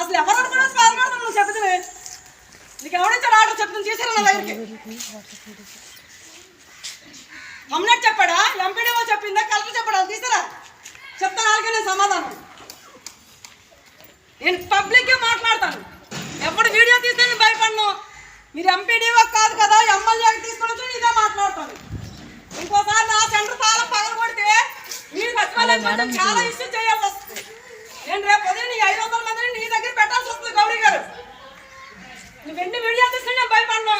అసలు ఎవరు కూడా పాల్గొడతావు నువ్వు చెప్తే నీకు ఎవడైతే ఆర్డర్ చెప్తుంది చేశారు నా దగ్గరికి కమ్యూనిటీ చెప్పాడా ఎంపీడీఓ చెప్పిందా కలెక్టర్ చెప్పాడా తీసారా చెప్తాను అలాగే నేను సమాధానం నేను పబ్లిక్గా మాట్లాడతాను ఎప్పుడు వీడియో తీస్తే నేను భయపడను మీరు ఎంపీడీఓ కాదు కదా ఎమ్మెల్యేకి తీసుకొని వచ్చి ఇదే మాట్లాడతాను ఇంకోసారి నా సెంటర్ తాళం పగల కొడితే మీరు సచివాలయం చాలా ఇష్యూ చేయాల్సి వస్తుంది నేను రేపు ఉదయం నీ 500 మందిని నీ దగ్గర పెట్టాల్సి వస్తుంది గౌరీ గారు నువ్వు ఎన్ని వీడియో తీసుకుని నేను భయపడను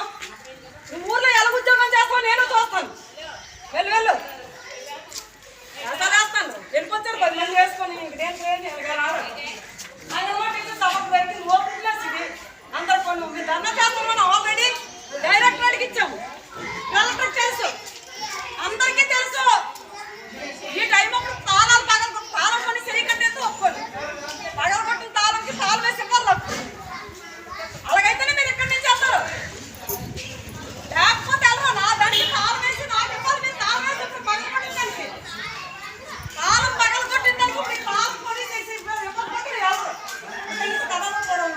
నువ్వు ఊర్లో ఎలా ఉద్యోగం చేస్తావు నేను చూస్తాను వెళ్ళు వెళ్ళు ఎంత రాస్తాను వెళ్ళిపోతారు 10 మంది వేసుకొని నేను రాను అందరు కొన్ని మీరు ధర్నా చేస్తాం మనం ఆల్రెడీ డైరెక్టర్కి ఇచ్చాము కలెక్టర్ తెలుసు అందరికీ తెలుసు ఈ టైం అప్పుడు తాళాలు తాళం కొని సరి కట్టేది ఒప్పుకోండి పగలగొట్టిన తాళంకి తాళం వేసి ఇవ్వాలి అలాగైతేనే మీరు ఇక్కడి నుంచి వెళ్తారు లేకపోతే వెళ్ళరు నా దానికి తాళం వేసి నాకు ఇవ్వాలి మీరు తాళం వేసి ఇప్పుడు పగలగొట్టిన దానికి తాళం పగలగొట్టిన దానికి ఇప్పుడు తాళం కొని చేసి ఇవ్వకపోతే వెళ్ళరు ఇక్కడి నుంచి కదలరు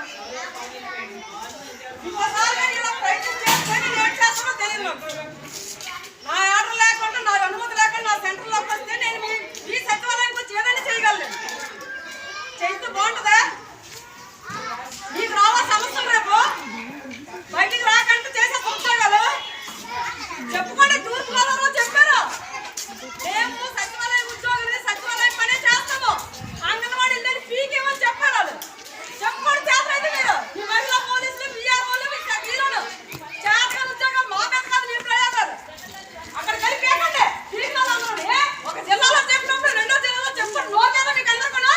ఇంకోసారి నేను ఇలా ప్రయత్నం చేస్తే నేను ఏం చేస్తానో తెలియదు నా ఆర్డర్ లేకుండా నా అనుమతి లేకుండా నా సెంటర్లోకి వస్తే నేను ఈ సచివాలయానికి వచ్చి ఏదైనా చేయగలను చేస్తే బాగుంటుందా మీకు రావాల్సిన సమస్యలు రేపు బయటికి రాకంటూ చేసే ఉద్యోగాలు చెప్పుకోండి తూర్పుగోదావరిలో చెప్పారు మేము సచివాలయం ఉద్యోగులు సచివాలయం పనే చేస్తాము అంగన్వాడీ ఇల్లు పీకేమని చెప్పారు వాళ్ళు చెప్పుకోండి చేతనైతే మీరు మీ మహిళా పోలీసులు బీఆర్ఓలు మీ వీరులు చేతన ఉద్యోగం మా మీద కాదు మీ ప్రయోగాలు అక్కడ కలిపేకండి ఒక జిల్లాలో చెప్పినప్పుడు రెండో జిల్లాలో చెప్పండి నోరు కదా మీకు అందరు కూడా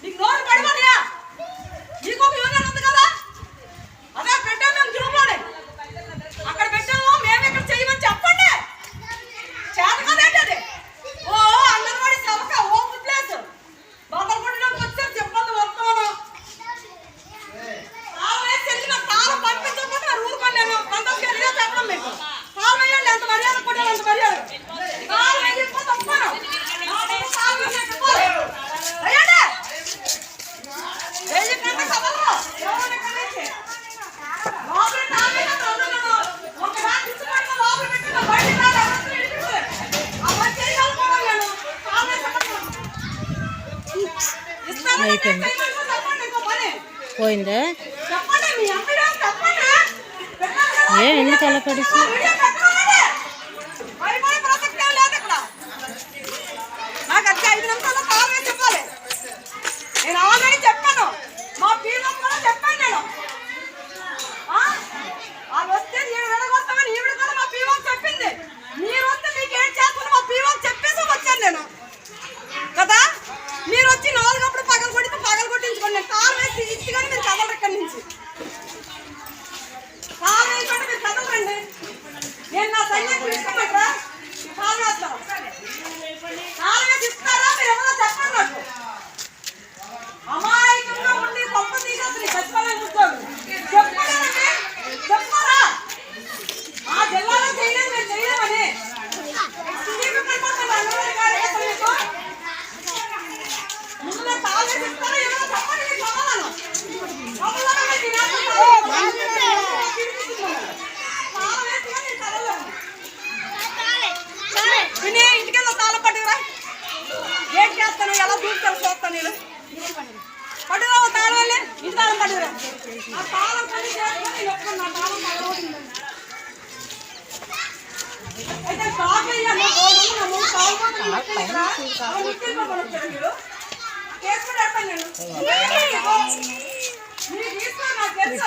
నీకు నోరు పడిపోయా నీకు ఒక యూనియన్ ఉంది కదా అదే పెట్టాము మేము గ్రూప్లోనే అక్కడ పెట్టాము మేము ఇక్కడ చేయమని చెప్పండి చేత కదేంటి అది ఓ అంగన్వాడీ సభక ఓ ప్లేస్ బాధపడడానికి వచ్చారు చెప్పండి వస్తాను తాళం వేసి వెళ్ళిన తాళం పంపించకపోతే నేను ఊరుకోండి నేను పంతొమ్మిది వెళ్ళినా చెప్పడం మీకు తాళం వేయండి ఎంత మర్యాద కొట్టాలి అంత మర్యాద తాళం వేయకపోతే వస్తాను తాళం వేయకపోతే వేయండి వేయకుండా కదలరు ఎవరు ఇక్కడ నుంచి లోపల తాళం వేయకుండా ఒక రాత్రి ఇచ్చినట్టు లోపల పెట్టిన బయట ఆ పని చేయగలుగుతాను నేను తాళం వేయకుండా ఇస్తాను చెప్పండి ఇంకో పని పోయిందా చెప్పండి మీ అమ్మాయి చెప్పండి ఏ ఎందుకు అలా కడిసి భయపడే ప్రసక్తే లేదు ఇక్కడ నాకు వచ్చి 5 నిమిషాల్లో తాళం వేసి చెప్పాలి నేను ఆల్రెడీ చెప్పాను మా పీఎం కూడా చెప్పాను నేను వాళ్ళు వస్తే నేను విడగొస్తామని ఈవిడ కూడా మా పీఎం చెప్పింది మీరు వస్తే మీకు ఏం చేస్తాను మా పీఎం చెప్పేసి వచ్చాను నేను కదా మీరు వచ్చి 4 అప్పుడు పగలు కొట్టించుకోండి నేను తాళం వేసి ఇచ్చి కానీ మీరు కదలరు ఇక్కడి నుంచి తాళం వేసుకుంటే మీరు కదలరండి నేను నా సైన్యం తీసుకోమంటారా తాళం వేస్తాను తాళం వేసి ఇస్తారా మీరు ఎవరో చెప్పండి నాకు అమాయకంగా ఉండి పంప తీసేస్తుంది సచివాలయం ఉద్యోగులు చెప్పండి చెప్పారా ఆ జిల్లాలో చేయలేదు మీరు చేయలేమని ముందు తాళం వేసి ఇస్తారా ఎవరో చెప్పండి మీకు సమాధానం ఇంటికెళ్ళ తాళం పట్టుకురా ఏం చేస్తాను ఎలా చూస్తాను చూస్తాను నేను పట్టుకురా తాళం వెళ్ళి ఇంటి తాళం పట్టుకురా ఆ తాళం పని చేసుకొని ఒప్పుకున్నా తాళం పడవచ్చింది అయితే షాక్ అయ్యాను మీరు కేసు కూడా చెప్పండి నేను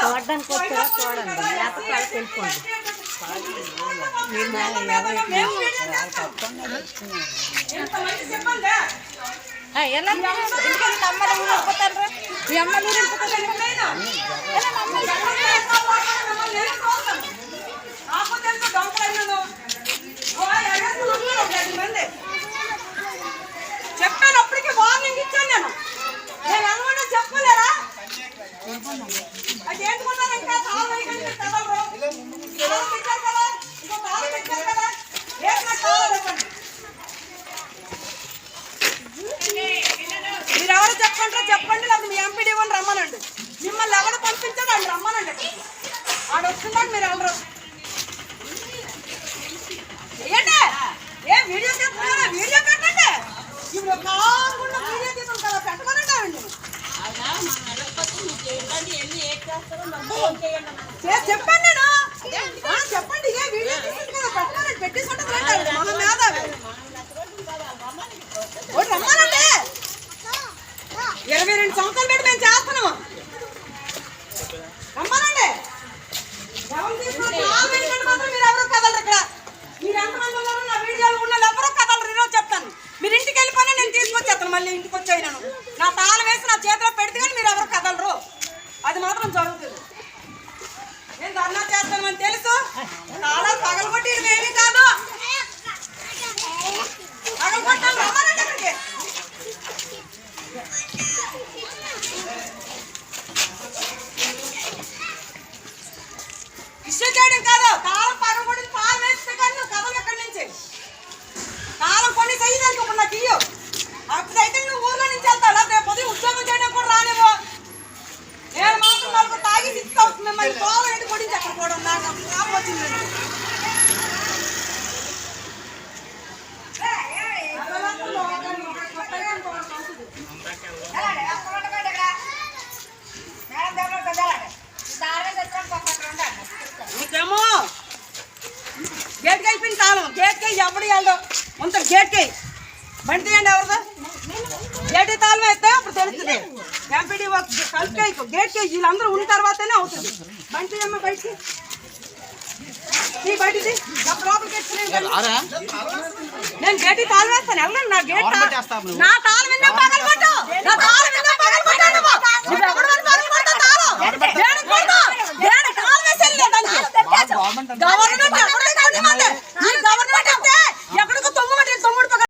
చూడడానికి వచ్చారా చూడండి లేకపోతే వెళ్ళిపోండి ఎలా ఇంటికి అమ్మలు ఊరిపోతారు మీ అమ్మలు ఊరిపోతారు చెప్పాను అప్పటికి వార్నింగ్ ఇచ్చాను నేను అనుకున్నా చెప్పలేరా అది ఏంటుకున్నాను ఇంకా తాళం పెట్టారు కదా ఇంకో తాళం పెట్టారు కదా రేపు నాకు తాళం చెప్పండి మీరు ఎవరు చెప్పుకుంటారో చెప్పండి, లేదా మీ ఎంపీడీఓని రమ్మనండి. మిమ్మల్ని ఎవరు పంపించారు ఆయన రమ్మనండి. ఆడ వస్తుందని మీరు వెళ్ళరు. ఏంటి ఏం వీడియో తీసుకున్నారా? వీడియో పెట్టండి. ఇప్పుడు కాకుండా వీడియో తీసుకుని కదా పెట్టమనండి ఆవిడ. చెప్పండి నేను చెప్పండి. ఏ వీడియో తీసుకుని కదా పెట్టమని పెట్టేసి ఉంటుంది మన మేధావి. రమ్మానండి. 22 సంవత్సరాలు పెట్టి మేము చేస్తున్నాము. రమ్మానండి. మాత్రం మీరు ఎవరు కదలరు. ఇక్కడ మీరు ఎంతమంది ఉన్నారు నా వీడియోలు ఉన్న ఎవరో కదలరు. ఈరోజు చెప్తాను. మీరు ఇంటికి వెళ్ళిపోయినా నేను తీసుకొచ్చేస్తాను. మళ్ళీ ఇంటికి వచ్చాను నా తాళం వేసి నా చేతిలో పెడితే కానీ మీరు ఎవరు కదలరు. అది మాత్రం జరుగుతుంది. నేను ధర్నా చేస్తానని తెలుసు. తాళాలు పగలగొట్టి ఏమీ కాదు. పగలగొట్టాలి. రమ్మానండి అక్కడికి. ఇష్యూ చేయడం కాదు. తాళం పగలగొట్టి తాళం వేస్తే కానీ నువ్వు కథలు ఎక్కడి నుంచి తాళం కొన్ని చెయ్యదానికి ఇప్పుడు నాకు ఇయ్యు. అప్పుడైతే నువ్వు ఊర్లో నుంచి వెళ్తావు. లేకపోతే పొద్దున ఉద్యోగం చేయడం కూడా రానివ్వు. నేను మాత్రం వాళ్ళకు తాగి ఇస్తావు. మిమ్మల్ని తోలు ఎటు కొడించి అక్కడ కూడా నాకు కాపు వచ్చింది. నీకేమో గేట్కి అయిపోయింది తాళం. గేట్కి ఎప్పుడు వెళ్దాం ఉంటారు. గేట్కి బండి తీయండి. ఎవరిదో గేట్ తాళం వేస్తే అప్పుడు తెలుస్తుంది. ఎంపీడీ కలిపి గేట్కి వీళ్ళందరూ ఉన్న తర్వాతనే అవుతుంది. బండి తీయమ్మ బయటికి బయటిది లోపలికి నేను గేట్ తాళం వేస్తాను. వెళ్ళండి. నా గేట్ నా తాళం విన్నా పగలగొట్టు. నా తాళం విన్నా పగలగొట్టాను. గవర్నమెంట్